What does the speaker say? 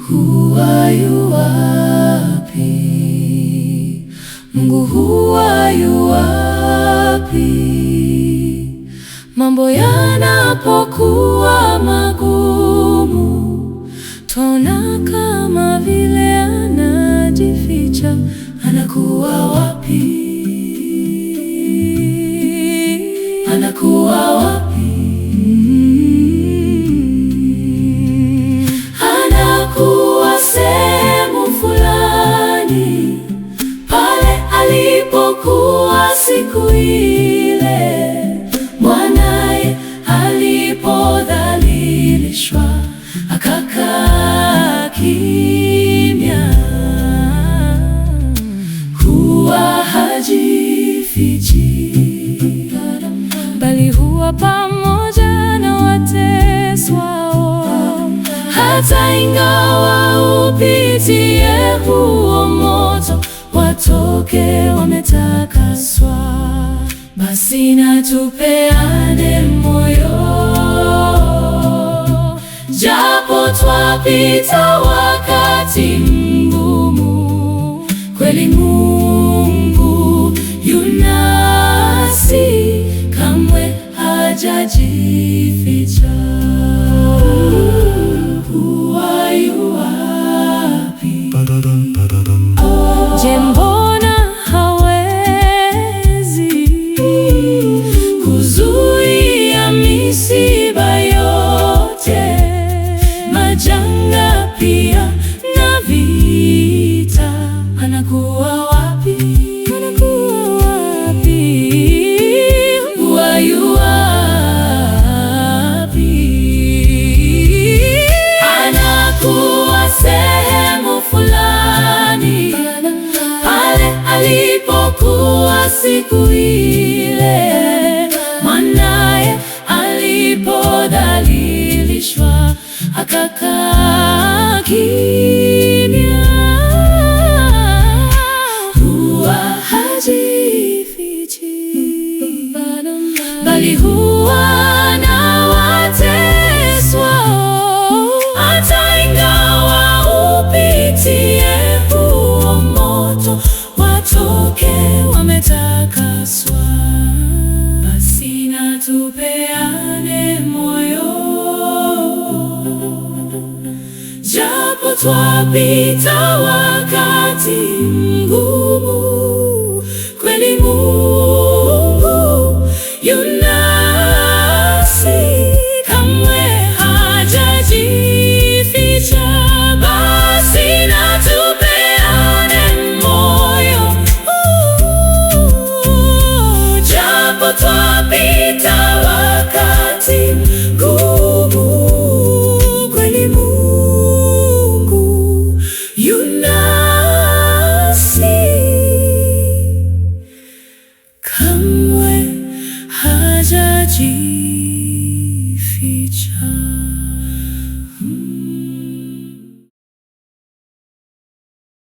Huwa yu wapi? Mungu huwa yu wapi? Mambo yanapokuwa magumu, twaona kama vile anajificha. Anakuwa wapi? Anakuwa wapi? Anakuwa sehemu fulani, pale alipokuwa siku ile mwanaye alipodhalilishwa, akakaa kimya. Huwa hajifichi, bali huwa pamoja na wateswao. Hata ingawa upitie huo moto, watoke wametakaswa. Basi na tupeane moyo, japo twapita wakati mgumu. Kweli Mungu yu nasi, kamwe hajajificha. Huwa yu wapi? Je, mbona hawezi kuzuia misiba yote, majanga pia na vita? Anakuwa wapi? Anakuwa wapi? Huwa yu wapi? Anakuwa sehemu fulani, pale alipokuwa siku ile mwanaye alipodhalilishwa, akakaa kimya. Huwa hajifichi, bali huwa na wateswao. Hata ingawa upitie huo moto, watoke wametakaswa. Basi na tupeane moyo, japo twapita wakati mgumu. Kweli Mungu yu nasi, kamwe hajajificha. Basi na tupeane moyo, japo twapita wakati mgumu. Kweli Mungu yu nasi, kamwe hajajificha.